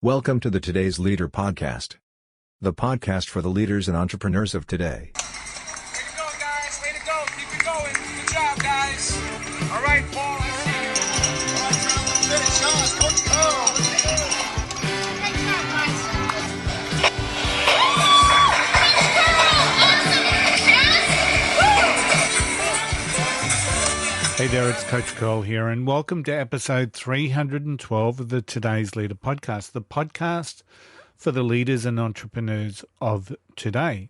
Welcome to the Today's Leader podcast, the podcast for the leaders and entrepreneurs of today. Way to go, guys. Way to go. Keep it going. Good job, guys. All right, Paul, I see you. All right, John, finish. Coach Cole. Good job, guys. Hey there, it's Coach Curl here, and welcome to episode 312 of the Today's Leader podcast, the podcast for the leaders and entrepreneurs of today.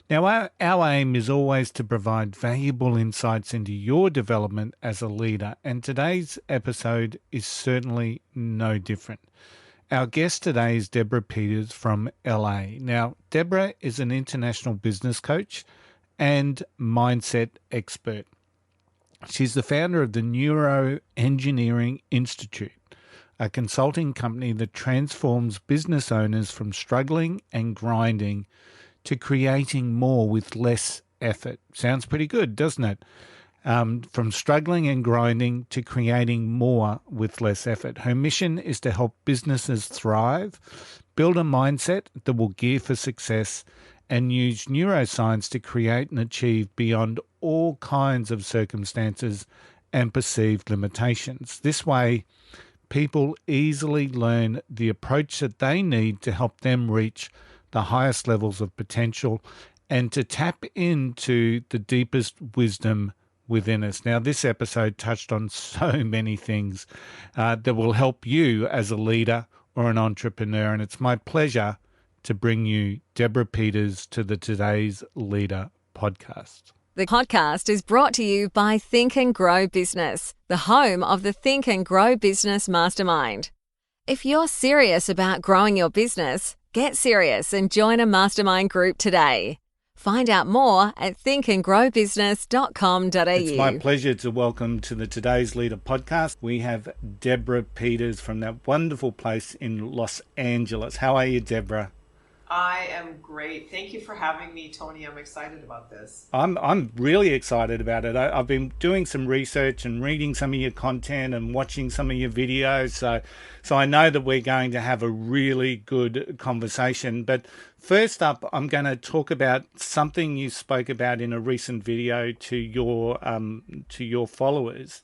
Now, our aim is always to provide valuable insights into your development as a leader, and today's episode is certainly no different. Our guest today is Deborah Peters from LA. Now, Deborah is an international business coach and mindset expert. She's the founder of the Neuro Engineering Institute, a consulting company that transforms business owners from struggling and grinding to creating more with less effort. Sounds pretty good, doesn't it? From struggling and grinding to creating more with less effort. Her mission is to help businesses thrive, build a mindset that will gear for success, and use NeuroScience to create and achieve beyond all kinds of circumstances and perceived limitations. This way, people easily learn the approach that they need to help them reach the highest levels of potential and to tap into the deepest wisdom within us. Now, this episode touched on so many things that will help you as a leader or an entrepreneur, and it's my pleasure to bring you Deborah Peters to the Today's Leader podcast. The podcast is brought to you by Think and Grow Business, the home of the Think and Grow Business Mastermind. If you're serious about growing your business, get serious and join a mastermind group today. Find out more at thinkandgrowbusiness.com.au. It's my pleasure to welcome to the Today's Leader podcast. We have Deborah Peters from that wonderful place in Los Angeles. How are you, Deborah? I am great. Thank you for having me, Tony. I'm excited about this. I'm really excited about it. I've been doing some research and reading some of your content and watching some of your videos. So I know that we're going to have a really good conversation. But first up, I'm going to talk about something you spoke about in a recent video to your followers,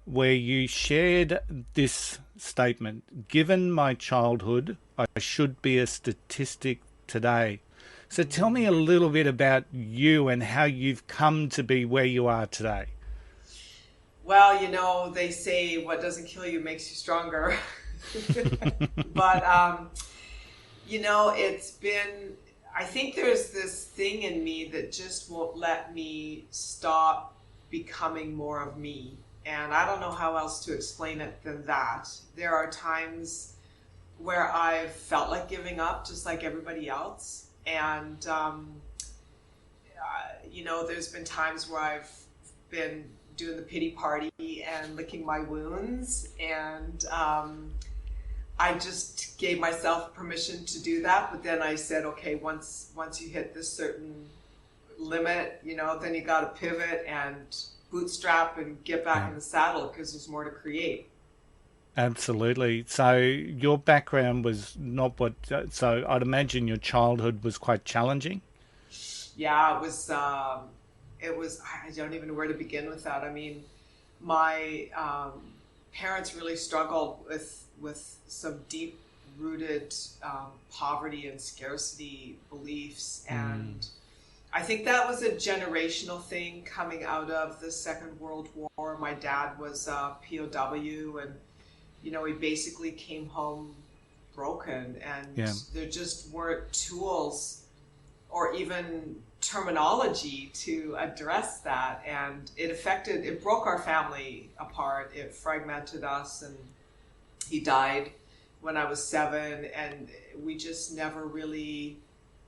where you shared this statement: "Given my childhood, I should be a statistic today." So tell me a little bit about you and how you've come to be where you are today. Well, you know, they say what doesn't kill you makes you stronger. But, you know, I think there's this thing in me that just won't let me stop becoming more of me. And I don't know how else to explain it than that. There are times where I've felt like giving up, just like everybody else. And, you know, there's been times where I've been doing the pity party and licking my wounds. And I just gave myself permission to do that. But then I said, okay, once you hit this certain limit, you know, then you got to pivot and bootstrap and get back in the saddle, because there's more to create. Absolutely. So your background was not what, so I'd imagine your childhood was quite challenging. Yeah, it was, I don't even know where to begin with that. I mean, my parents really struggled with some deep rooted poverty and scarcity beliefs. And I think that was a generational thing coming out of the Second World War. My dad was a POW, and you know, he basically came home broken, and there just weren't tools or even terminology to address that. And it broke our family apart. It fragmented us, and he died when I was 7, and we just never really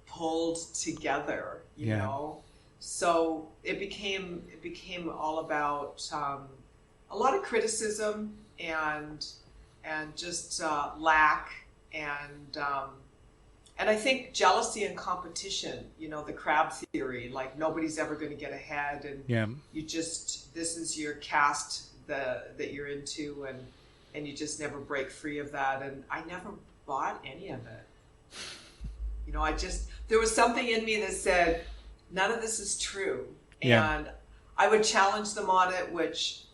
pulled together, you know? So it became all about a lot of criticism and just lack and I think jealousy and competition, you know, the crab theory, like nobody's ever going to get ahead, and you just, this is your caste that you're into, and you just never break free of that. And I bought any of it. You know, there was something in me that said, none of this is true. Yeah. And I would challenge them on it, which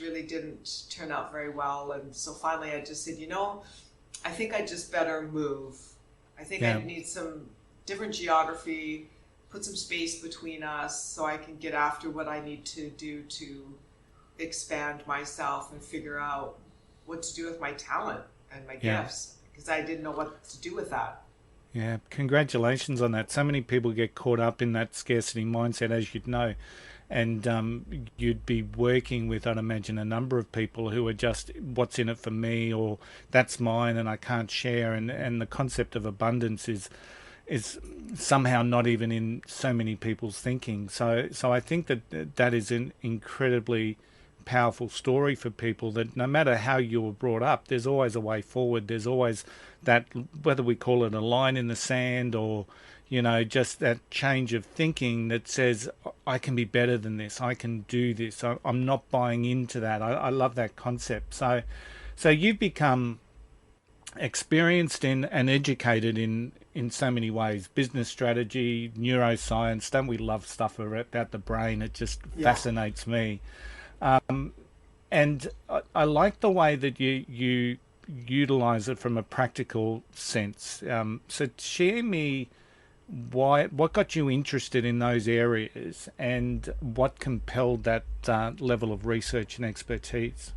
really didn't turn out very well. And so finally I just said, you know, I think I just better move. I think I need some different geography, put some space between us so I can get after what I need to do to expand myself and figure out what to do with my talent and my gifts, because I didn't know what to do with that. Yeah, congratulations on that. So many people get caught up in that scarcity mindset, as you'd know. And you'd be working with, I'd imagine, a number of people who are just, what's in it for me, or that's mine and I can't share. And the concept of abundance is somehow not even in so many people's thinking. So I think that is an incredibly powerful story for people, that no matter how you were brought up, there's always a way forward. There's always that, whether we call it a line in the sand or, you know, just that change of thinking that says, I can be better than this. I can do this. I'm not buying into that. I love that concept. So you've become experienced in and educated in so many ways. Business strategy, neuroscience. Don't we love stuff about the brain? It just fascinates me. And I like the way that you utilize it from a practical sense. So share me what got you interested in those areas and what compelled that level of research and expertise.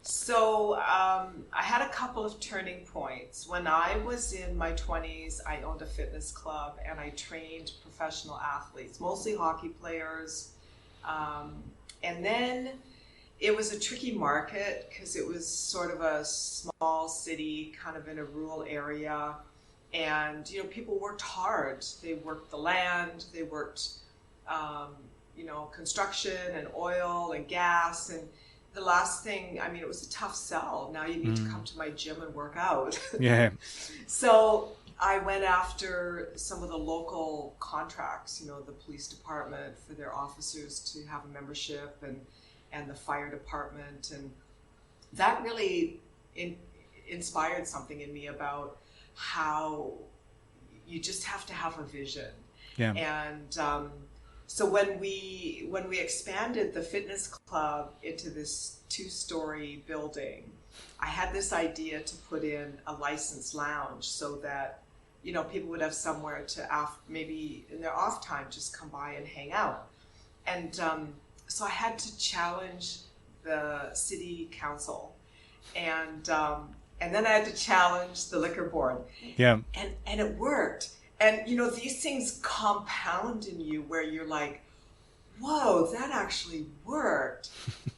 So I had a couple of turning points. When I was in my 20s, I owned a fitness club and I trained professional athletes, mostly hockey players. And then it was a tricky market because it was sort of a small city, kind of in a rural area. And, you know, people worked hard. They worked the land, they worked, you know, construction and oil and gas. And the last thing, I mean, it was a tough sell. Now you need to come to my gym and work out. Yeah. So I went after some of the local contracts, you know, the police department for their officers to have a membership and the fire department. And that really inspired something in me about how you just have to have a vision. Yeah. And so when we expanded the fitness club into this 2-story building, I had this idea to put in a licensed lounge so that, you know, people would have somewhere to maybe in their off time just come by and hang out. And so I had to challenge the city council, and then I had to challenge the liquor board. Yeah. And it worked. And, you know, these things compound in you where you're like, whoa, that actually worked.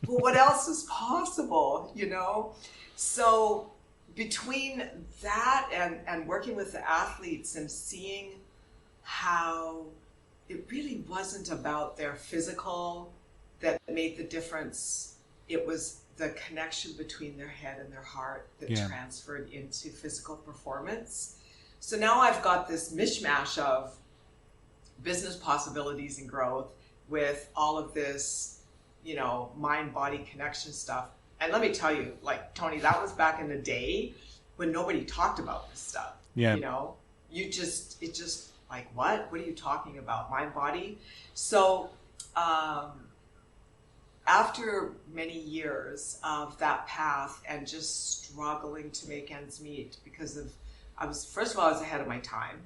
Well, what else is possible, you know? So between that and working with the athletes and seeing how it really wasn't about their physical that made the difference, it was the connection between their head and their heart that transferred into physical performance. So now I've got this mishmash of business possibilities and growth with all of this, you know, mind-body connection stuff. And let me tell you, like, Tony, that was back in the day when nobody talked about this stuff. Yeah. You know, it just like, what are you talking about? Mind-body? So, after many years of that path and just struggling to make ends meet because of, first of all, I was ahead of my time.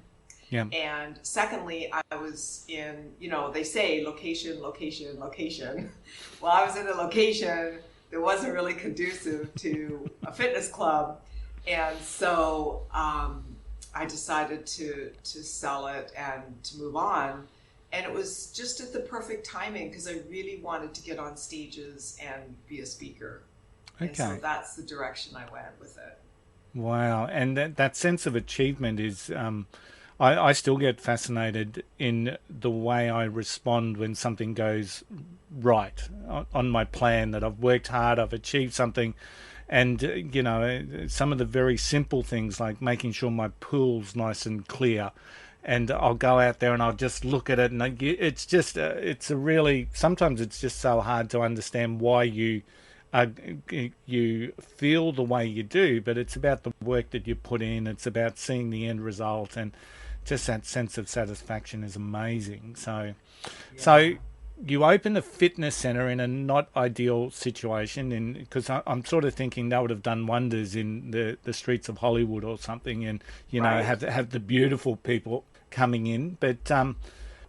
Yeah. And secondly, I was in, you know, they say location, location, location. Well, I was in a location that wasn't really conducive to a fitness club. And so I decided to sell it and to move on. And it was just at the perfect timing because I really wanted to get on stages and be a speaker. Okay. And so that's the direction I went with it. Wow. And that sense of achievement is, I still get fascinated in the way I respond when something goes right on my plan, that I've worked hard, I've achieved something. And, you know, some of the very simple things like making sure my pool's nice and clear. And I'll go out there and I'll just look at it, and it's just, sometimes it's just so hard to understand why you you feel the way you do, but it's about the work that you put in. It's about seeing the end result, and just that sense of satisfaction is amazing. So you open a fitness center in a not ideal situation, and because I'm sort of thinking that would have done wonders in the streets of Hollywood or something, and Right. have the beautiful people coming in, but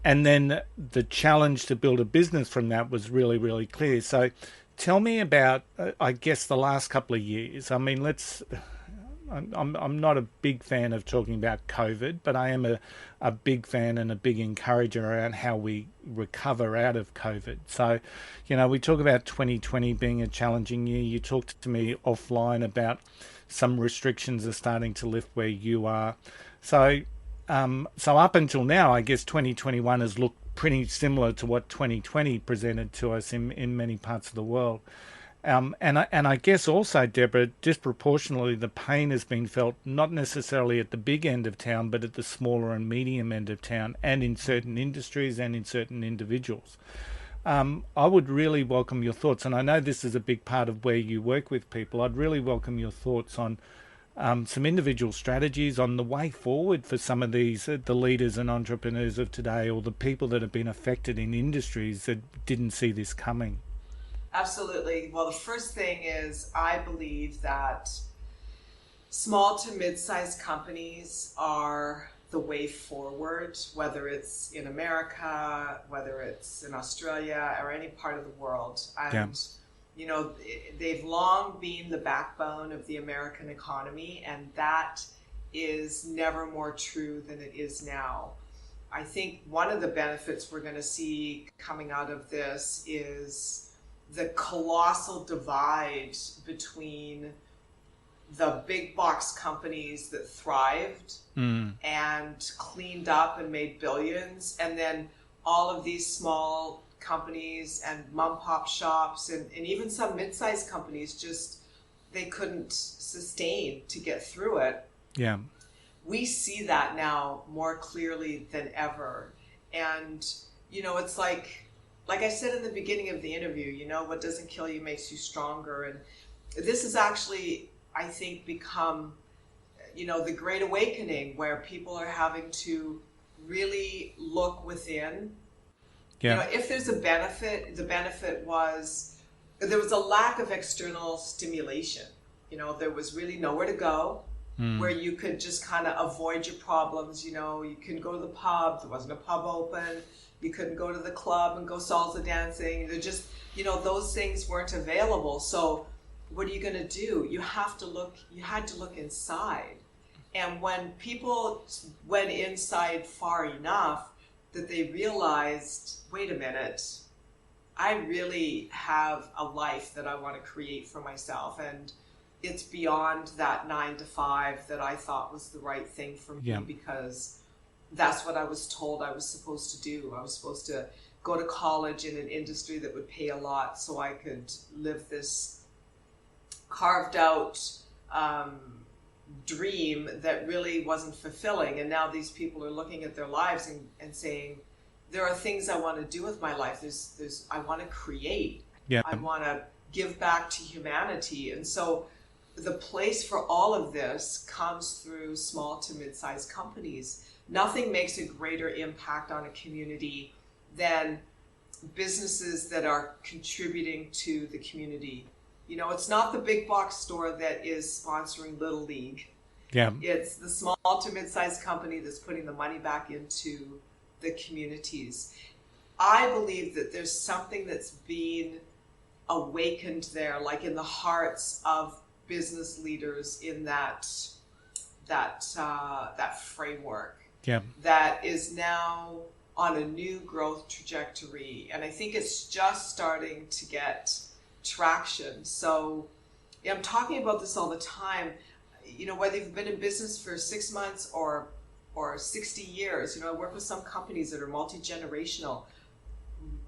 and then the challenge to build a business from that was really, really clear. So tell me about, I guess, the last couple of years. I mean, I'm not a big fan of talking about COVID, but I am a big fan and a big encourager around how we recover out of COVID. So, we talk about 2020 being a challenging year. You talked to me offline about some restrictions are starting to lift where you are. So up until now, I guess 2021 has looked pretty similar to what 2020 presented to us in many parts of the world. And I guess also, Deborah, disproportionately the pain has been felt not necessarily at the big end of town, but at the smaller and medium end of town, and in certain industries and in certain individuals. I would really welcome your thoughts, and I know this is a big part of where you work with people. I'd really welcome your thoughts on some individual strategies on the way forward for some of these, the leaders and entrepreneurs of today, or the people that have been affected in industries that didn't see this coming. Absolutely. Well, the first thing is I believe that small to mid-sized companies are the way forward, whether it's in America, whether it's in Australia, or any part of the world. And, they've long been the backbone of the American economy, and that is never more true than it is now. I think one of the benefits we're going to see coming out of this is the colossal divide between the big box companies that thrived and cleaned up and made billions, and then all of these small companies and mom-pop shops and even some mid-sized companies they couldn't sustain to get through it. Yeah. We see that now more clearly than ever. And, it's like I said in the beginning of the interview, what doesn't kill you makes you stronger. And this has actually, I think, become, the Great Awakening, where people are having to really look within. Yeah. If there's a benefit, the benefit was there was a lack of external stimulation. There was really nowhere to go where you could just kind of avoid your problems. You couldn't go to the pub. There wasn't a pub open. You couldn't go to the club and go salsa dancing. They're just, those things weren't available. So what are you going to do? You had to look inside. And when people went inside far enough that they realized, wait a minute, I really have a life that I want to create for myself. And it's beyond that 9 to 5 that I thought was the right thing for me, because that's what I was told I was supposed to do. I was supposed to go to college in an industry that would pay a lot so I could live this carved out dream that really wasn't fulfilling. And now these people are looking at their lives and saying, there are things I want to do with my life. I want to create. Yeah. I want to give back to humanity. And so the place for all of this comes through small to mid-sized companies. Nothing makes a greater impact on a community than businesses that are contributing to the community. It's not the big box store that is sponsoring Little League. Yeah. It's the small to mid-sized company that's putting the money back into the communities. I believe that there's something that's being awakened there, like in the hearts of business leaders in that framework. Yeah. That is now on a new growth trajectory. And I think it's just starting to get traction. So I'm talking about this all the time, whether you've been in business for 6 months or 60 years, I work with some companies that are multi-generational.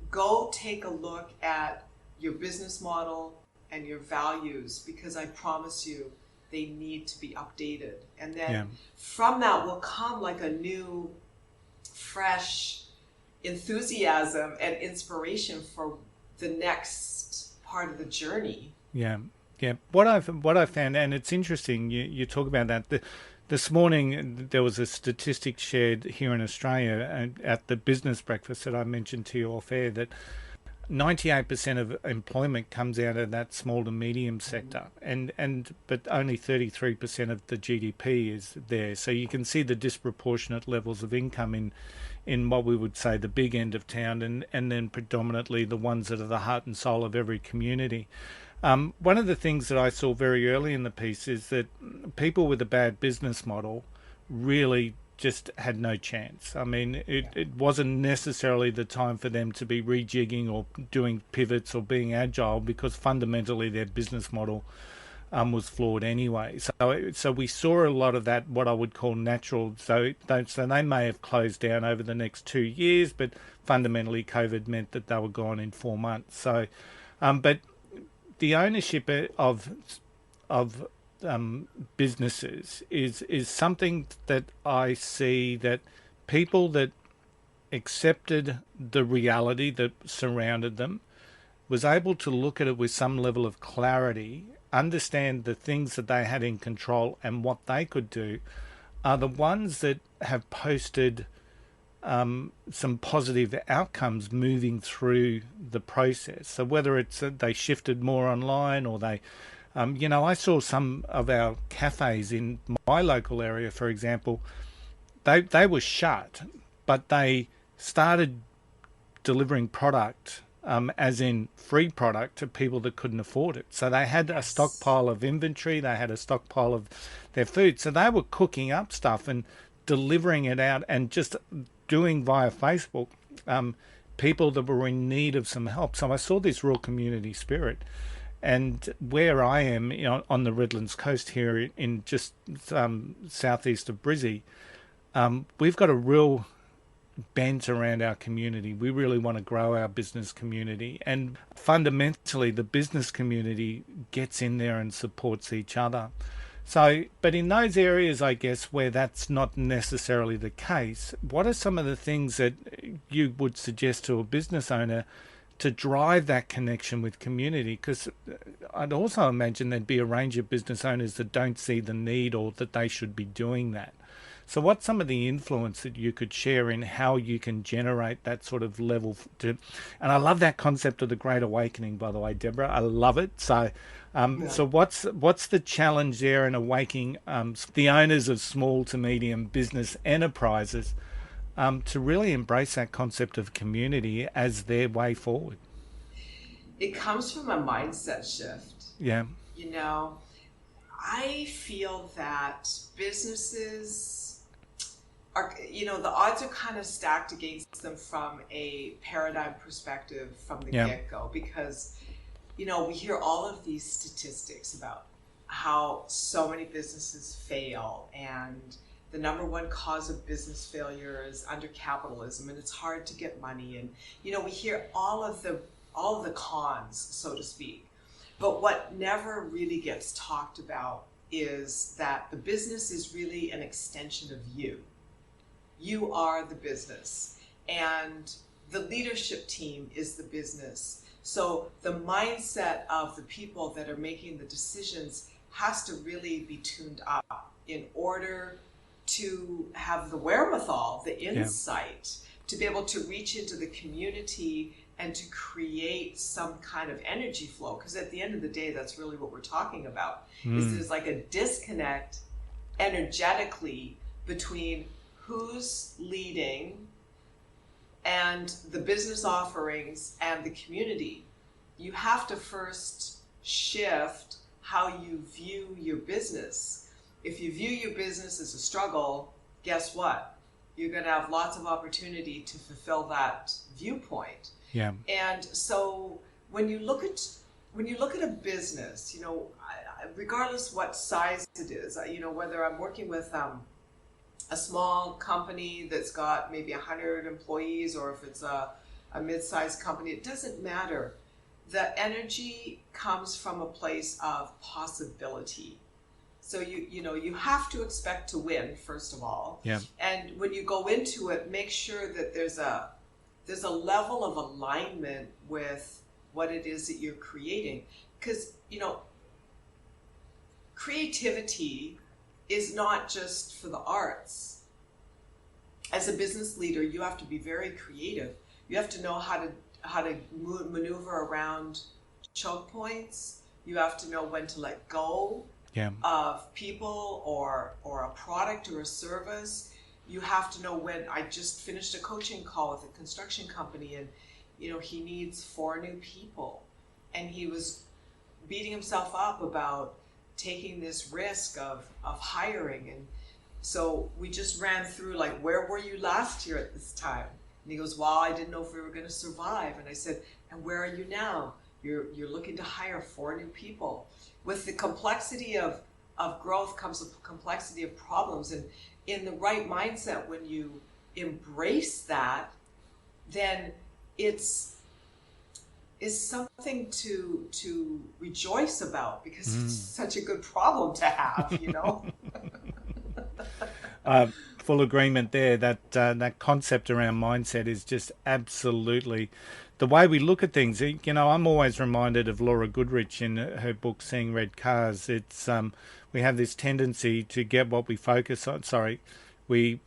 Go take a look at your business model and your values, because I promise you they need to be updated. And then from that will come like a new, fresh enthusiasm and inspiration for the next part of the journey. Yeah, yeah. What I've found, and it's interesting. You talk about that. This morning there was a statistic shared here in Australia at the business breakfast that I mentioned to you off air that 98% of employment comes out of that small to medium sector, and but only 33% of the GDP is there. So you can see the disproportionate levels of income in what we would say the big end of town, and then predominantly the ones that are the heart and soul of every community. One of the things that I saw very early in the piece is that people with a bad business model really just had no chance. I mean, it wasn't necessarily the time for them to be rejigging or doing pivots or being agile, because fundamentally their business model was flawed anyway. So we saw a lot of that, what I would call natural. So they may have closed down over the next 2 years, but fundamentally COVID meant that they were gone in 4 months. So, but the ownership of businesses is something that I see that people that accepted the reality that surrounded them was able to look at it with some level of clarity, understand the things that they had in control and what they could do, are the ones that have posted some positive outcomes moving through the process. So whether it's they shifted more online, or they, I saw some of our cafes in my local area, for example, they were shut, but they started delivering product, as in free product, to people that couldn't afford it. So they had a stockpile of inventory, they had a stockpile of their food. So they were cooking up stuff and delivering it out, and just doing via Facebook, people that were in need of some help. So I saw this real community spirit. And where I am, on the Redlands coast here in just southeast of Brizzy, we've got a real bent around our community. We really want to grow our business community, and fundamentally the business community gets in there and supports each other. So, but in those areas, I guess, where that's not necessarily the case, what are some of the things that you would suggest to a business owner to drive that connection with community? Because I'd also imagine there'd be a range of business owners that don't see the need or that they should be doing that. So what's some of the influence that you could share in how you can generate that sort of level and I love that concept of the Great Awakening, by the way, Deborah. I love it. So so what's the challenge there in awakening the owners of small to medium business enterprises to really embrace that concept of community as their way forward? It comes from a mindset shift. Yeah. I feel that businesses are, the odds are kind of stacked against them from a paradigm perspective from the get-go, because, we hear all of these statistics about how so many businesses fail, and the number one cause of business failure is undercapitalism, and it's hard to get money. And, we hear all of the cons, so to speak. But what never really gets talked about is that the business is really an extension of you. You are the business, and the leadership team is the business. So the mindset of the people that are making the decisions has to really be tuned up in order to have the wherewithal, the insight, to be able to reach into the community and to create some kind of energy flow. Because at the end of the day, that's really what we're talking about, is there's like a disconnect energetically between who's leading and the business offerings and the community. You have to first shift how you view your business. If you view your business as a struggle, guess what? You're going to have lots of opportunity to fulfill that viewpoint. Yeah. And so when you look at a business, regardless what size it is, whether I'm working with a small company that's got maybe 100 employees, or if it's a mid-sized company, it doesn't matter. The energy comes from a place of possibility. So you have to expect to win, first of all. Yeah. And when you go into it, make sure that there's a level of alignment with what it is that you're creating. because, creativity is not just for the arts. As a business leader, you have to be very creative. You have to know how to maneuver around choke points. You have to know when to let go of people or a product or a service. You have to know when. I just finished a coaching call with a construction company, and he needs 4 new people, and he was beating himself up about taking this risk of hiring. And so we just ran through, like, where were you last year at this time? And he goes, well, I didn't know if we were going to survive. And I said, and where are you now? You're looking to hire 4 new people. With the complexity of growth comes a complexity of problems. And in the right mindset, when you embrace that, then it's something to rejoice about, because it's such a good problem to have, Full agreement there. That concept around mindset is just absolutely the way we look at things. I'm always reminded of Laura Goodrich in her book Seeing Red Cars. It's we have this tendency to get what we focus on. We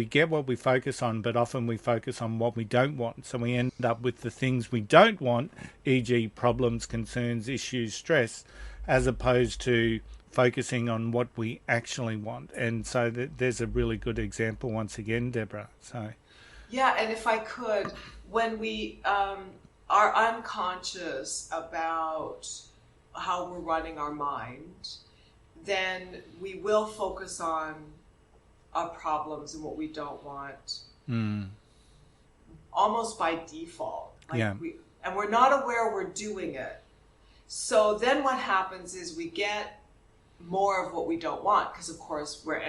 get what we focus on, but often we focus on what we don't want. So we end up with the things we don't want, e.g. problems, concerns, issues, stress, as opposed to focusing on what we actually want. And so there's a really good example once again, Deborah. So yeah, and if I could, when we are unconscious about how we're running our mind, then we will focus on our problems and what we don't want, almost by default. And we're not aware we're doing it. So then what happens is we get more of what we don't want, because of course where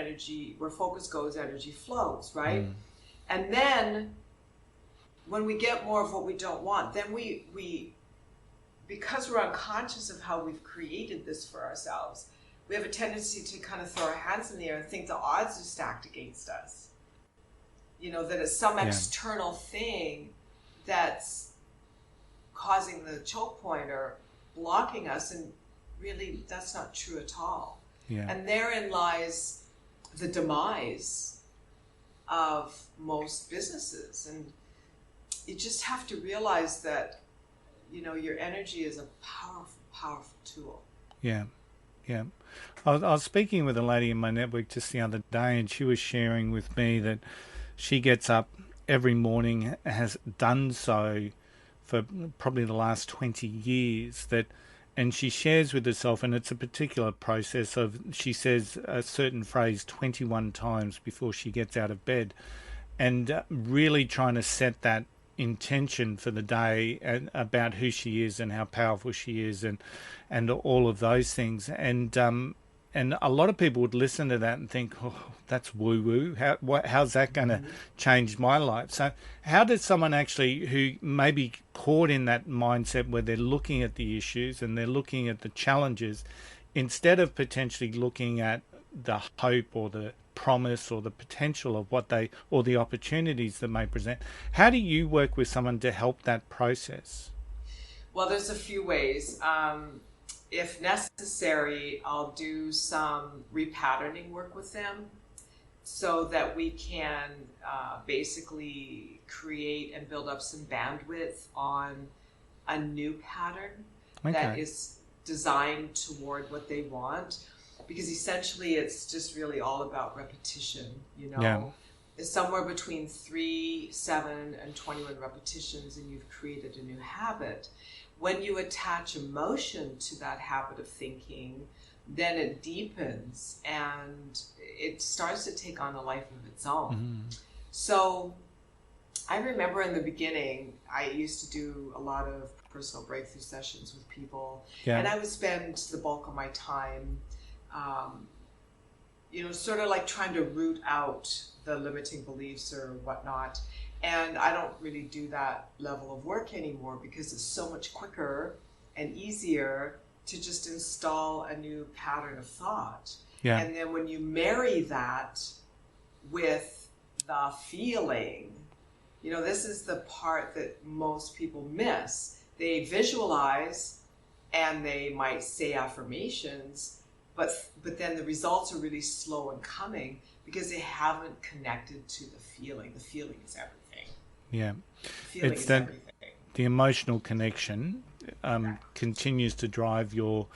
focus goes, energy flows, right? And then when we get more of what we don't want, then we because we're unconscious of how we've created this for ourselves, we have a tendency to kind of throw our hands in the air and think the odds are stacked against us. That it's some external thing that's causing the choke point or blocking us, and really that's not true at all. And therein lies the demise of most businesses. And you just have to realize that your energy is a powerful tool. Yeah. I was speaking with a lady in my network just the other day, and she was sharing with me that she gets up every morning, has done so for probably the last 20 years, and she shares with herself, and it's a particular process of, she says a certain phrase 21 times before she gets out of bed, and really trying to set that intention for the day and about who she is and how powerful she is and all of those things. And a lot of people would listen to that and think, oh, that's woo-woo. How's that going to change my life? So how does someone actually who may be caught in that mindset where they're looking at the issues and they're looking at the challenges, instead of potentially looking at the hope or the promise or the potential of or the opportunities that may present, how do you work with someone to help that process? Well, there's a few ways. If necessary, I'll do some repatterning work with them so that we can basically create and build up some bandwidth on a new pattern that is designed toward what they want. Because essentially it's just really all about repetition, It's somewhere between 3, 7, and 21 repetitions, and you've created a new habit. When you attach emotion to that habit of thinking, then it deepens and it starts to take on a life of its own. So I remember in the beginning, I used to do a lot of personal breakthrough sessions with people, and I would spend the bulk of my time sort of like trying to root out the limiting beliefs or whatnot. And I don't really do that level of work anymore, because it's so much quicker and easier to just install a new pattern of thought. And then when you marry that with the feeling, this is the part that most people miss. They visualize and they might say affirmations, but then the results are really slow in coming because they haven't connected to the feeling. The feeling is everything. Yeah. The feeling It's is that everything. the emotional connection continues to drive your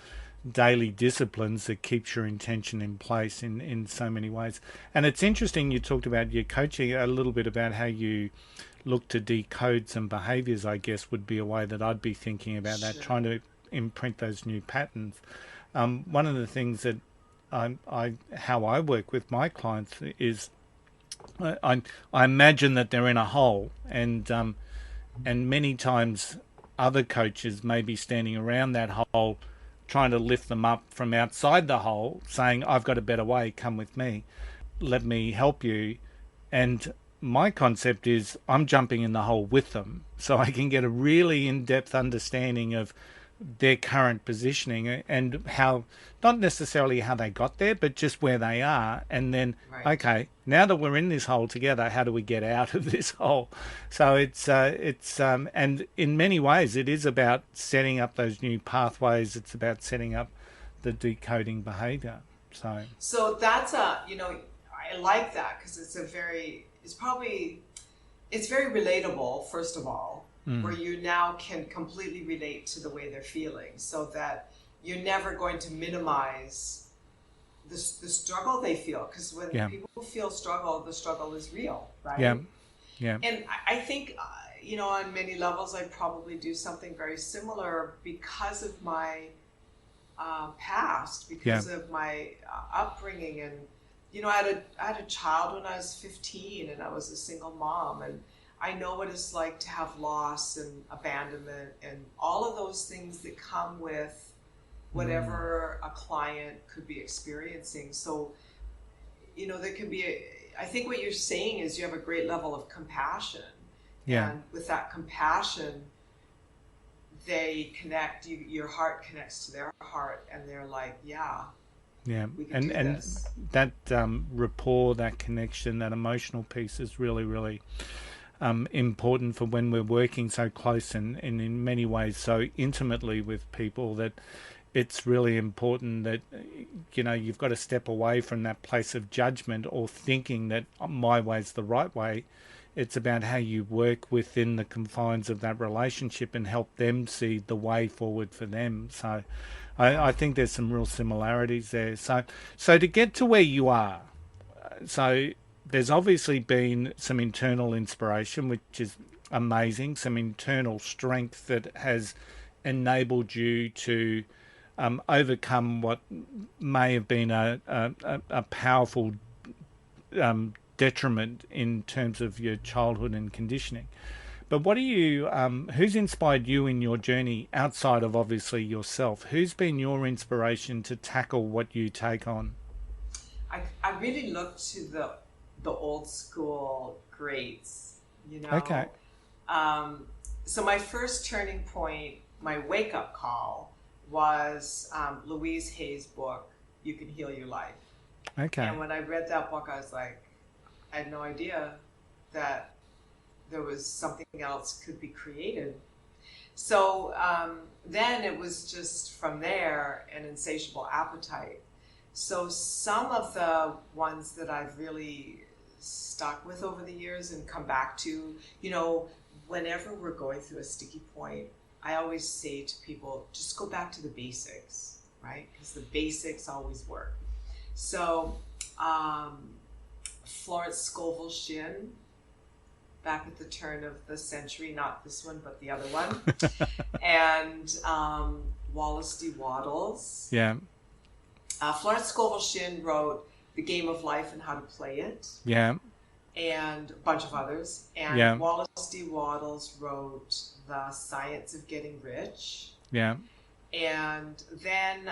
daily disciplines that keeps your intention in place in so many ways. And it's interesting, you talked about your coaching a little bit about how you look to decode some behaviors, I guess would be a way that I'd be thinking about that, Sure. trying to imprint those new patterns. One of the things that how I work with my clients is I imagine that they're in a hole, and many times other coaches may be standing around that hole trying to lift them up from outside the hole, saying, I've got a better way, come with me, let me help you. And my concept is I'm jumping in the hole with them so I can get a really in-depth understanding of their current positioning and how, not necessarily how they got there, but just where they are. And then, Right. okay, now that we're in this hole together, how do we get out of this hole? So and in many ways, it is about setting up those new pathways. It's about setting up the decoding behavior. So that's I like that because it's very relatable, first of all, where you now can completely relate to the way they're feeling so that you're never going to minimize the struggle they feel. Because when people feel struggle, the struggle is real, right? Yeah, yeah. And I think, on many levels, I probably do something very similar because of my past, because of my upbringing. And, I had a child when I was 15 and I was a single mom. And I know what it's like to have loss and abandonment and all of those things that come with whatever a client could be experiencing. So, there could be I think what you're saying is you have a great level of compassion. Yeah. And with that compassion, they connect, your heart connects to their heart and they're like, yeah, we can do this. That rapport, that connection, that emotional piece is really, really important for when we're working so close and in many ways so intimately with people, that it's really important that you've got to step away from that place of judgment or thinking that my way's the right way. It's about how you work within the confines of that relationship and help them see the way forward for them. So I think there's some real similarities there. So to get to where you are, so there's obviously been some internal inspiration, which is amazing, some internal strength that has enabled you to overcome what may have been a powerful detriment in terms of your childhood and conditioning. But what do you, who's inspired you in your journey outside of obviously yourself? Who's been your inspiration to tackle what you take on? I really look to the old school greats, Okay. So my first turning point, my wake up call was Louise Hay's book, You Can Heal Your Life. Okay. And when I read that book, I was like, I had no idea that there was something else could be created. So then it was just from there an insatiable appetite. So some of the ones that I've really stuck with over the years and come back to, whenever we're going through a sticky point, I always say to people, just go back to the basics, right? Because the basics always work. So Florence Scovel Shinn, back at the turn of the century, not this one, but the other one, and Wallace D. Wattles. Yeah. Florence Scovel Shinn wrote The Game of Life and How to Play It. Yeah. And a bunch of others. And Yeah. Wallace D. Wattles wrote The Science of Getting Rich. Yeah. And then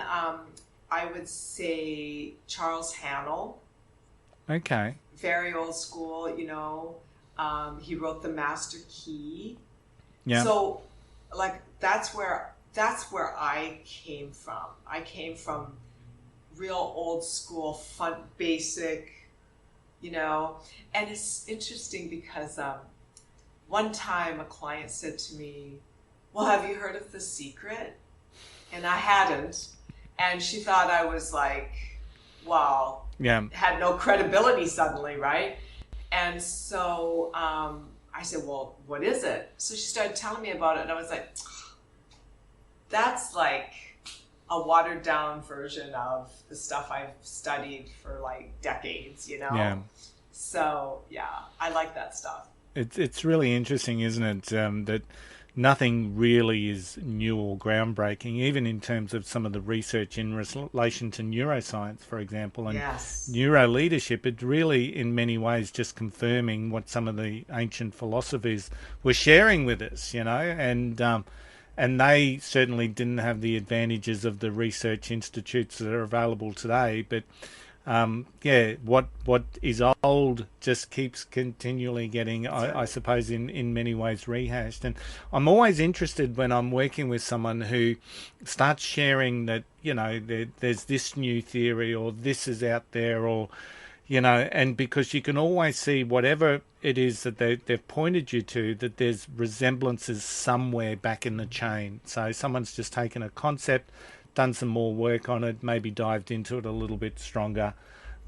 I would say Charles Hannell. Okay. Very old school, he wrote The Master Key. Yeah. So, that's where I came from. I came from real old school, fun, basic, And it's interesting because one time a client said to me, well, have you heard of The Secret? and I hadn't. And she thought I was like, wow, had no credibility suddenly, right? And so I said, well, what is it? So she started telling me about it, and I was like, that's like a watered down version of the stuff I've studied for like decades, you know? Yeah. So yeah, I like that stuff. It's really interesting, isn't it, that nothing really is new or groundbreaking, even in terms of some of the research in relation to neuroscience, for example, and neuro leadership. It really, in many ways, just confirming what some of the ancient philosophers were sharing with us, you know, and they certainly didn't have the advantages of the research institutes that are available today, but what is old just keeps continually getting, I suppose, in many ways rehashed. And I'm always interested when I'm working with someone who starts sharing that, you know, there's this new theory or this is out there, or, you know, and because you can always see whatever it is that they've pointed you to, that there's resemblances somewhere back in the chain. So someone's just taken a concept, done some more work on it, maybe dived into it a little bit stronger,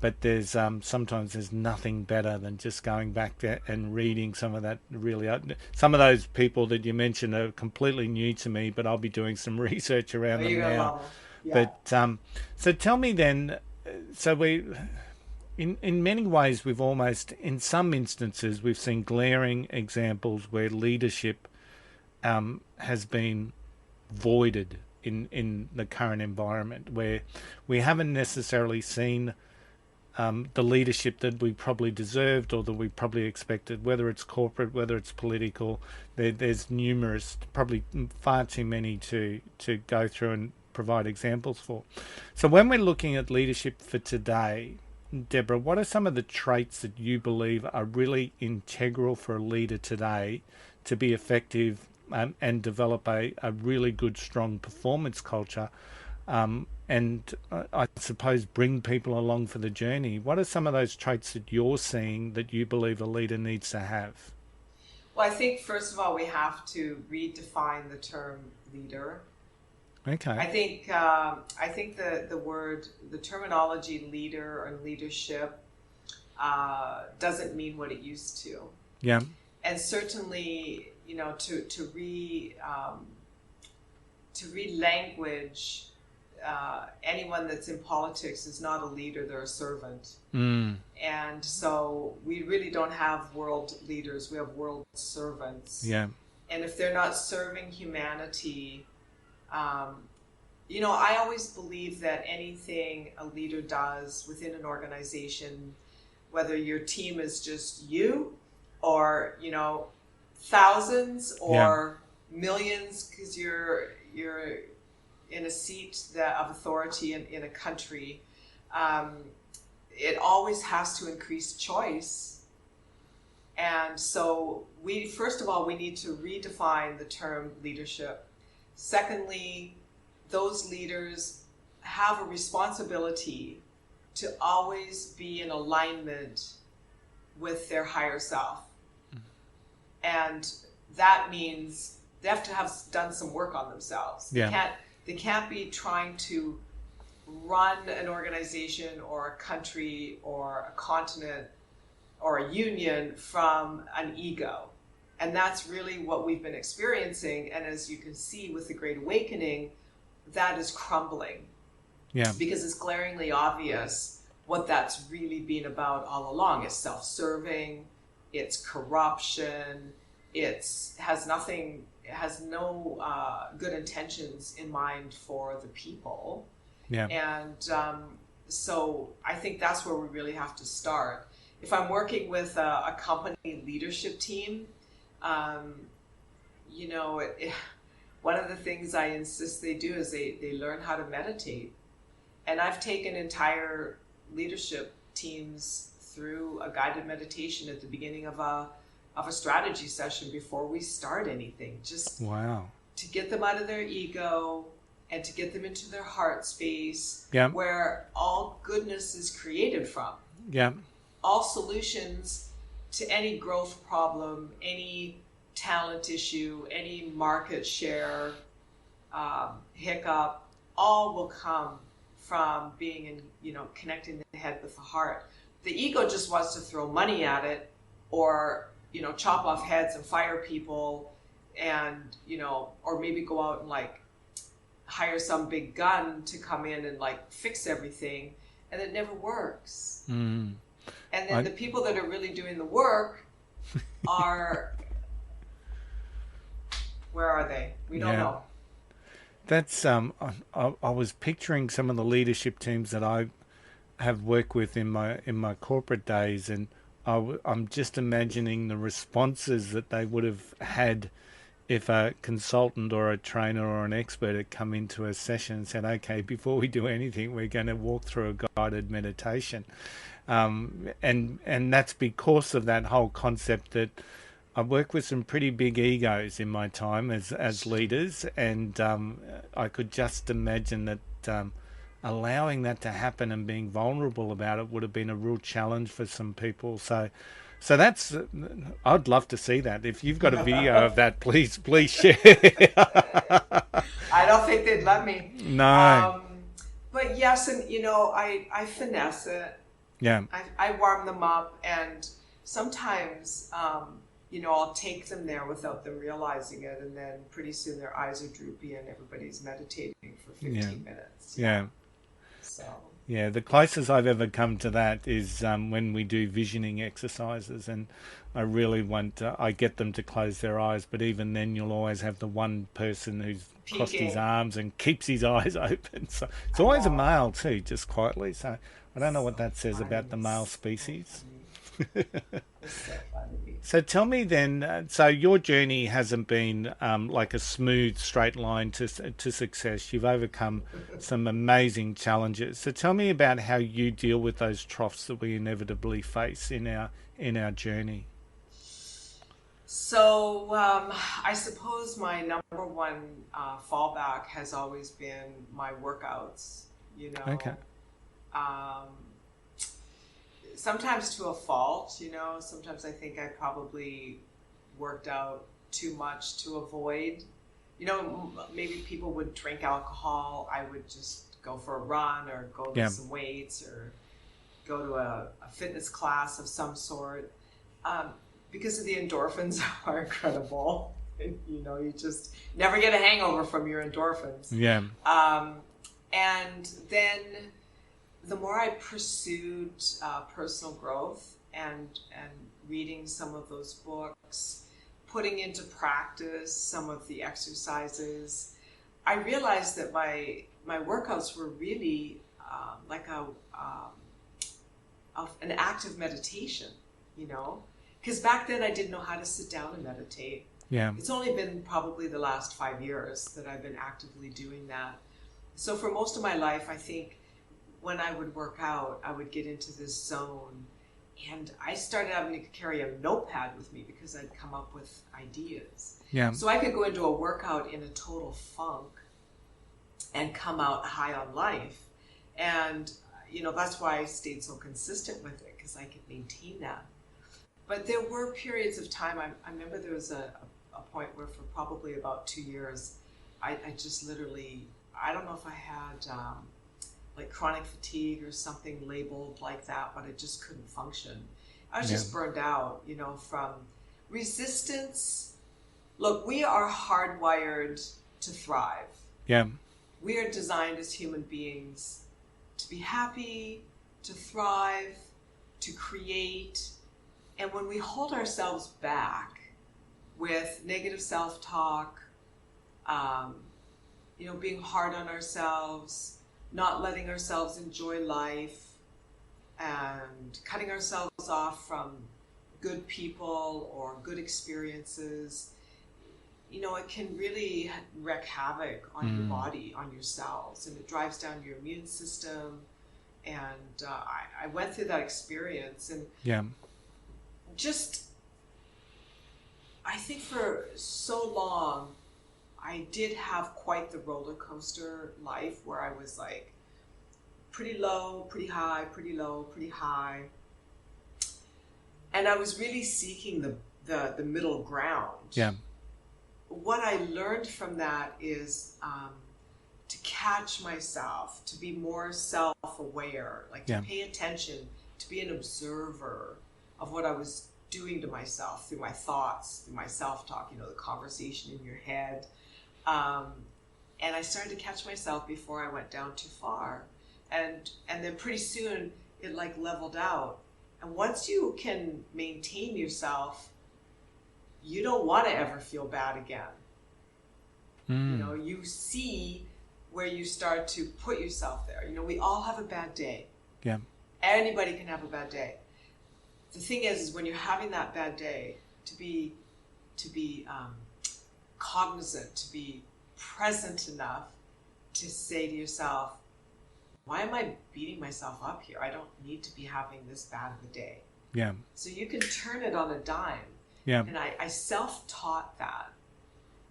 but there's sometimes there's nothing better than just going back there and reading some of that. Really, some of those people that you mentioned are completely new to me, but I'll be doing some research around them now. Yeah. But so tell me then, so in many ways we've almost, in some instances, we've seen glaring examples where leadership has been voided in the current environment, where we haven't necessarily seen the leadership that we probably deserved or that we probably expected, whether it's corporate, whether it's political. There's numerous, probably far too many to go through and provide examples for. So when we're looking at leadership for today, Deborah, what are some of the traits that you believe are really integral for a leader today to be effective and develop a really good, strong performance culture, and I suppose bring people along for the journey? What are some of those traits that you're seeing that you believe a leader needs to have? Well, I think first of all we have to redefine the term leader. Okay. I think the terminology leader or leadership doesn't mean what it used to. Yeah. And certainly, you know, to re-language anyone that's in politics is not a leader, they're a servant. And so we really don't have world leaders, we have world servants. Yeah. And if they're not serving humanity, you know, I always believe that anything a leader does within an organization, whether your team is just you or, you know, thousands or millions, because you're in a seat of authority in a country, it always has to increase choice. And so first of all, we need to redefine the term leadership. Secondly, those leaders have a responsibility to always be in alignment with their higher self. And that means they have to have done some work on themselves. Yeah. They can't be trying to run an organization or a country or a continent or a union from an ego. And that's really what we've been experiencing. And as you can see with the Great Awakening, that is crumbling. Yeah. Because it's glaringly obvious what that's really been about all along. It's self-serving, it's corruption, it has no good intentions in mind for the people. Yeah. And so I think that's where we really have to start. If I'm working with a company leadership team, you know, one of the things I insist they do is they learn how to meditate. And I've taken entire leadership teams through a guided meditation at the beginning of a strategy session before we start anything, just to get them out of their ego and to get them into their heart space, where all goodness is created from. Yeah. All solutions to any growth problem, any talent issue, any market share hiccup, all will come from being in, connecting the head with the heart. The ego just wants to throw money at it, or, chop off heads and fire people, and, or maybe go out and like hire some big gun to come in and like fix everything. And it never works. Mm. And then the people that are really doing the work are, where are they? We don't know. That's I was picturing some of the leadership teams that I have worked with in my corporate days, and I'm just imagining the responses that they would have had if a consultant or a trainer or an expert had come into a session and said, okay, before we do anything, we're going to walk through a guided meditation. And that's because of that whole concept that I've worked with some pretty big egos in my time as leaders, and I could just imagine that allowing that to happen and being vulnerable about it would have been a real challenge for some people. So that's, I'd love to see that. If you've got a video of that, please share. I don't think they'd let me. No. But yes, and I finesse it. Yeah. I warm them up, and sometimes, I'll take them there without them realizing it, and then pretty soon their eyes are droopy and everybody's meditating for 15 minutes. Yeah. So. Yeah, the closest I've ever come to that is when we do visioning exercises, and I really I get them to close their eyes, but even then you'll always have the one person who's crossed his arms and keeps his eyes open. So it's always a male too, just quietly. So I don't know what that says about the male species. So tell me then, so your journey hasn't been like a smooth straight line to success. You've overcome some amazing challenges. So tell me about how you deal with those troughs that we inevitably face in our journey. So I suppose my number one fallback has always been my workouts. Okay. Sometimes to a fault, sometimes I think I probably worked out too much to avoid, maybe people would drink alcohol. I would just go for a run or go lift some weights or go to a fitness class of some sort. Because of the endorphins are incredible. You just never get a hangover from your endorphins. Yeah. And then the more I pursued personal growth and reading some of those books, putting into practice some of the exercises, I realized that my workouts were really like an active meditation, because back then I didn't know how to sit down and meditate. Yeah. It's only been probably the last 5 years that I've been actively doing that. So for most of my life, I think when I would work out, I would get into this zone, and I started having to carry a notepad with me because I'd come up with ideas. Yeah. So I could go into a workout in a total funk and come out high on life. And, that's why I stayed so consistent with it, because I could maintain that. But there were periods of time, I remember there was a point where for probably about 2 years, I just literally, I don't know if I had like chronic fatigue or something labeled like that, but I just couldn't function. I was just burned out, from resistance. Look, we are hardwired to thrive. Yeah. We are designed as human beings to be happy, to thrive, to create. And when we hold ourselves back with negative self-talk, being hard on ourselves, not letting ourselves enjoy life, and cutting ourselves off from good people or good experiences, it can really wreak havoc on your body, on your cells, and it drives down your immune system. And I went through that experience, and I think for so long, I did have quite the roller coaster life where I was like pretty low, pretty high, pretty low, pretty high. And I was really seeking the middle ground. Yeah. what I learned from that is to catch myself, to be more self-aware, like to pay attention, to be an observer of what I was doing to myself through my thoughts, through my self-talk, the conversation in your head. And I started to catch myself before I went down too far. And then pretty soon it like leveled out. And once you can maintain yourself, you don't want to ever feel bad again. You see where you start to put yourself there. We all have a bad day. Yeah. Anybody can have a bad day. The thing is when you're having that bad day, to be cognizant, to be present enough to say to yourself, why am I beating myself up here? I don't need to be having this bad of a day. Yeah. So you can turn it on a dime. Yeah. And I self-taught that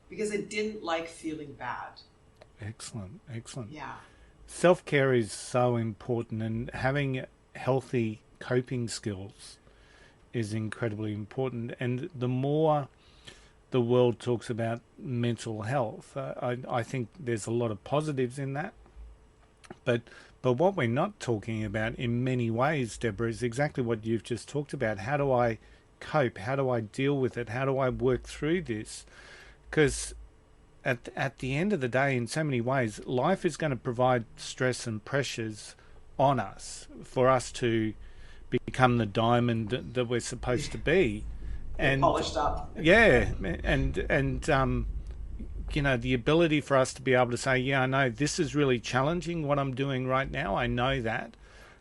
because I didn't like feeling bad. Excellent. Yeah. Self-care is so important, and having healthy coping skills is incredibly important. And the more the world talks about mental health, I think there's a lot of positives in that. But what we're not talking about in many ways, Deborah, is exactly what you've just talked about. How do I cope? How do I deal with it? How do I work through this? Because at the end of the day, in so many ways, life is going to provide stress and pressures on us for us to become the diamond that we're supposed to be. And polished up. Yeah. And the ability for us to be able to say, yeah, I know this is really challenging what I'm doing right now. I know that.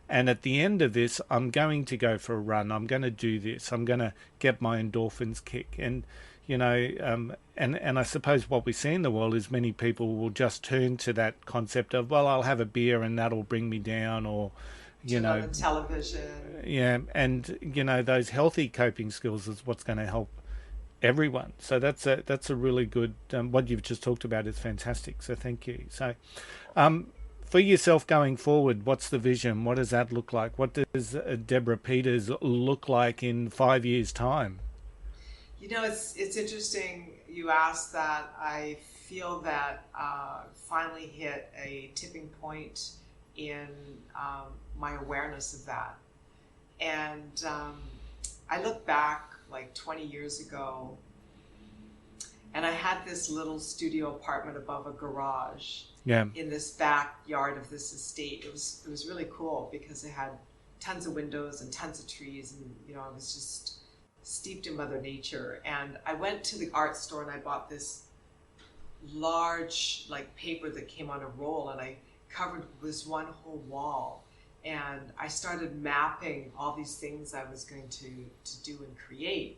And at the end of this, I'm going to go for a run. I'm going to do this. I'm going to get my endorphins kick. And, and I suppose what we see in the world is many people will just turn to that concept of, well, I'll have a beer and that'll bring me down, or, Turn on the television. Yeah. And, those healthy coping skills is what's going to help everyone. So that's a really good, what you've just talked about is fantastic. So thank you. So, for yourself going forward, what's the vision? What does that look like? What does Deborah Peters look like in 5 years' time? It's interesting you asked that. I feel that finally hit a tipping point in my awareness of that. And I look back like 20 years ago, and I had this little studio apartment above a garage. Yeah. In this backyard of this estate. It was really cool because it had tons of windows and tons of trees, and I was just steeped in Mother Nature. And I went to the art store and I bought this large like paper that came on a roll, and I covered this one whole wall. And I started mapping all these things I was going to do and create.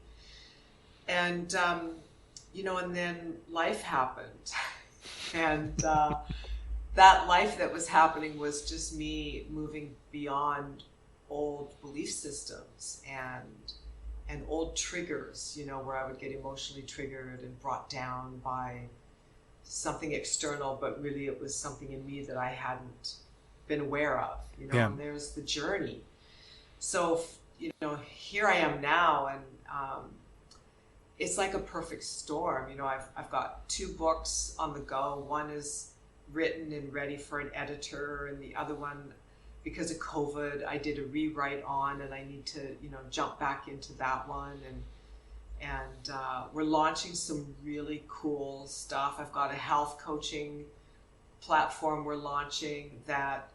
And and then life happened. And that life that was happening was just me moving beyond old belief systems and old triggers, where I would get emotionally triggered and brought down by something external, but really it was something in me that I hadn't been aware of, and there's the journey. So, here I am now, and it's like a perfect storm. I've got 2 books on the go. One is written and ready for an editor, and the other one, because of COVID, I did a rewrite on, and I need to, jump back into that one. And we're launching some really cool stuff. I've got a health coaching platform we're launching that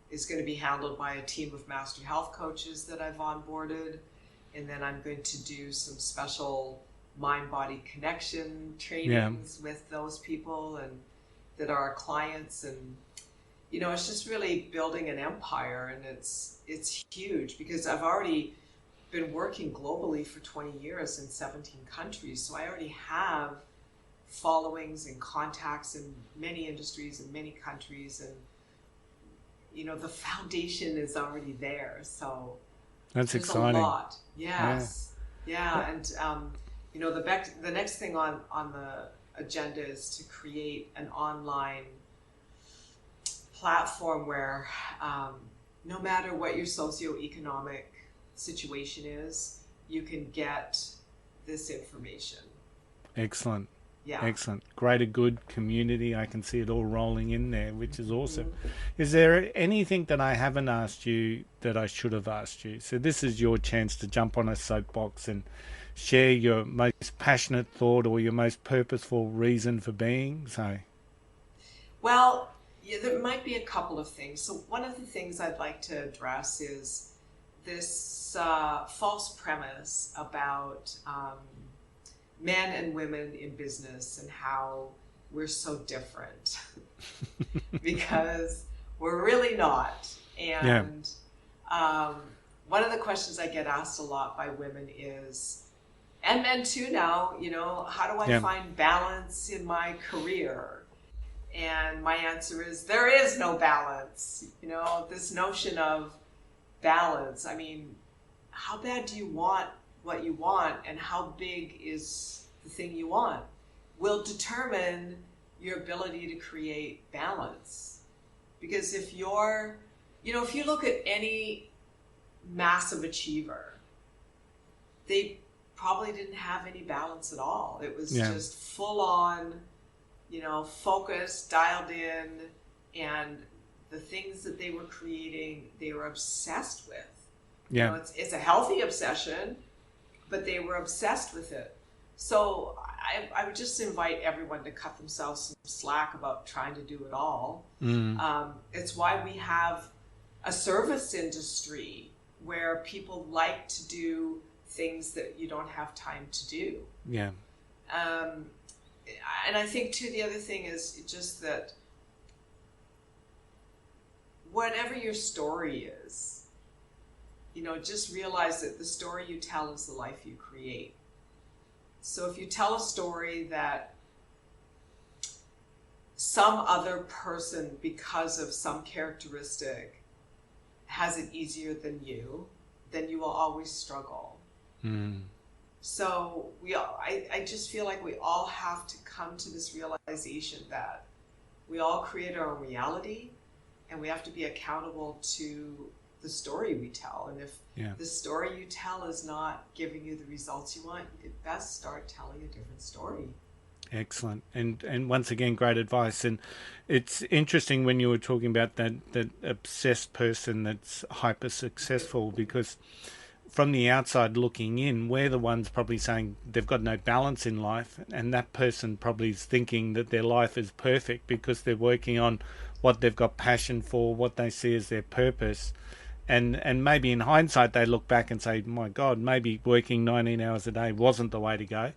is going to be handled by a team of master health coaches that I've onboarded. And then I'm going to do some special mind-body connection trainings with those people and that are our clients. And, it's just really building an empire, and it's huge because I've already been working globally for 20 years in 17 countries. So I already have followings and contacts in many industries in many countries. And, the foundation is already there. So that's there's exciting. A lot. Yes. Yeah. And, the next thing on the agenda is to create an online platform where no matter what your socioeconomic situation is, you can get this information. Excellent. Yeah. Excellent. Greater good community. I can see it all rolling in there, which is awesome. Is there anything that I haven't asked you that I should have asked you? So this is your chance to jump on a soapbox and share your most passionate thought or your most purposeful reason for being. So, Well, yeah, there might be a couple of things. So one of the things I'd like to address is this false premise about men and women in business and how we're so different because we're really not. And one of the questions I get asked a lot by women is, and men too now, how do I find balance in my career? And my answer is, there is no balance. This notion of balance. I mean, how bad do you want what you want, and how big is the thing you want will determine your ability to create balance. Because if you look at any massive achiever, they probably didn't have any balance at all. It was just full on, focused, dialed in, and the things that they were creating, they were obsessed with. yeah. It's a healthy obsession, but they were obsessed with it. So I would just invite everyone to cut themselves some slack about trying to do it all. It's why we have a service industry where people like to do things that you don't have time to do. Yeah. And I think too, the other thing is just that whatever your story is, just realize that the story you tell is the life you create. So if you tell a story that some other person, because of some characteristic, has it easier than you, then you will always struggle. So I just feel like we all have to come to this realization that we all create our own reality, and we have to be accountable to the story we tell. And if the story you tell is not giving you the results you want, you best start telling a different story. Excellent. And once again, great advice. And it's interesting when you were talking about that obsessed person that's hyper successful, because from the outside looking in, we're the ones probably saying they've got no balance in life, and that person probably is thinking that their life is perfect because they're working on what they've got passion for, what they see as their purpose. And maybe in hindsight they look back and say, my God, maybe working 19 hours a day wasn't the way to go.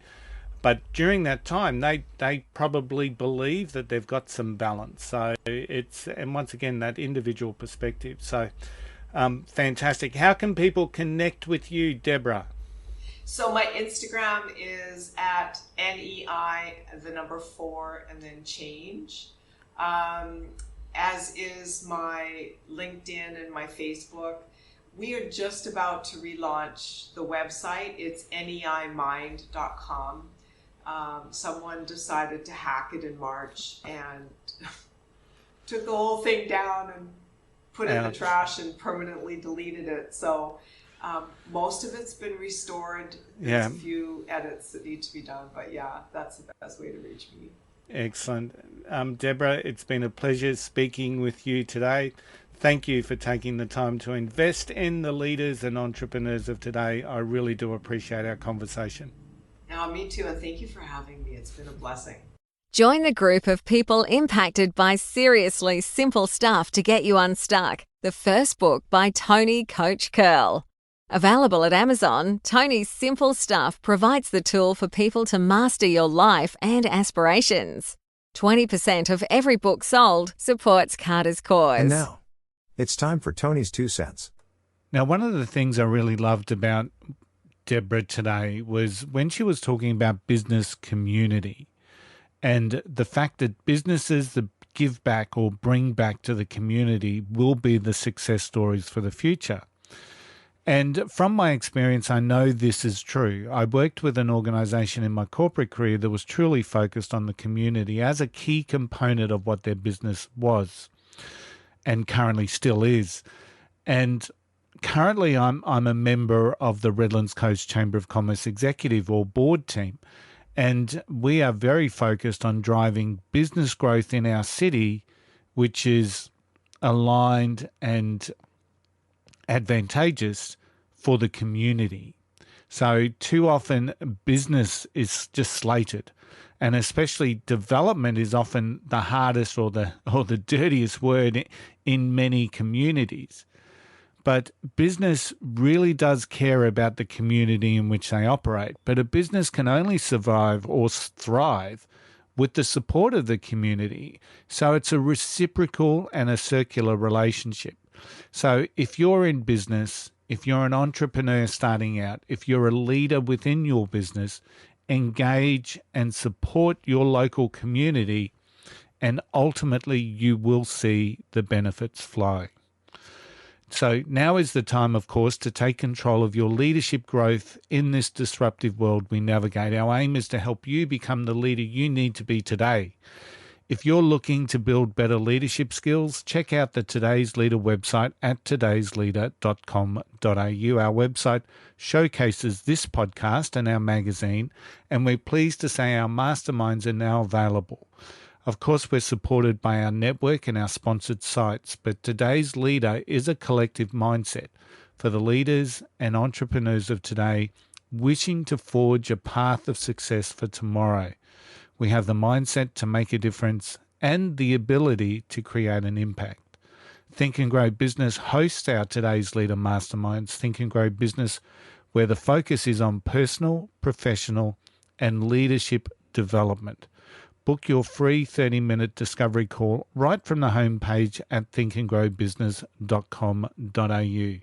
But during that time, they probably believe that they've got some balance. So and once again, that individual perspective. So fantastic. How can people connect with you, Deborah? So my Instagram is at NEI, the number 4, and then change. As is my LinkedIn and my Facebook. We are just about to relaunch the website. It's neimind.com. Someone decided to hack it in March and took the whole thing down and put it in the trash and permanently deleted it. So most of it's been restored. There's a few edits that need to be done, but that's the best way to reach me. Excellent. Deborah, it's been a pleasure speaking with you today. Thank you for taking the time to invest in the leaders and entrepreneurs of today. I really do appreciate our conversation. Me too, and thank you for having me. It's been a blessing. Join the group of people impacted by seriously simple stuff to get you unstuck. The first book by Tony Coach Curl. Available at Amazon, Tony's Simple Stuff provides the tool for people to master your life and aspirations. 20% of every book sold supports Carter's cause. And now, it's time for Tony's 2 cents. Now, one of the things I really loved about Deborah today was when she was talking about business community and the fact that businesses that give back or bring back to the community will be the success stories for the future. And from my experience, I know this is true. I worked with an organisation in my corporate career that was truly focused on the community as a key component of what their business was and currently still is. And currently I'm a member of the Redlands Coast Chamber of Commerce Executive or Board team. And we are very focused on driving business growth in our city, which is aligned and advantageous for the community. So too often business is just slated, and especially development is often the hardest or the dirtiest word in many communities. But business really does care about the community in which they operate. But a business can only survive or thrive with the support of the community. So it's a reciprocal and a circular relationship. So if you're in business, if you're an entrepreneur starting out, if you're a leader within your business, engage and support your local community, and ultimately you will see the benefits flow. So now is the time, of course, to take control of your leadership growth in this disruptive world we navigate. Our aim is to help you become the leader you need to be today. If you're looking to build better leadership skills, check out the Today's Leader website at todaysleader.com.au. Our website showcases this podcast and our magazine, and we're pleased to say our masterminds are now available. Of course, we're supported by our network and our sponsored sites, but Today's Leader is a collective mindset for the leaders and entrepreneurs of today wishing to forge a path of success for tomorrow. We have the mindset to make a difference and the ability to create an impact. Think and Grow Business hosts our Today's Leader Masterminds. Think and Grow Business, where the focus is on personal, professional, and leadership development. Book your free 30-minute discovery call right from the homepage at thinkandgrowbusiness.com.au.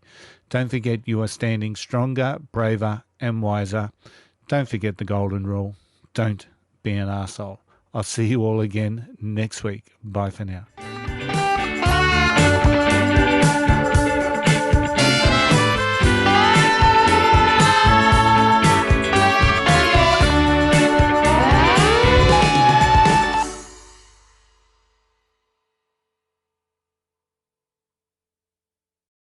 Don't forget you are standing stronger, braver, and wiser. Don't forget the golden rule. Don't be an arsehole. I'll see you all again next week. Bye for now.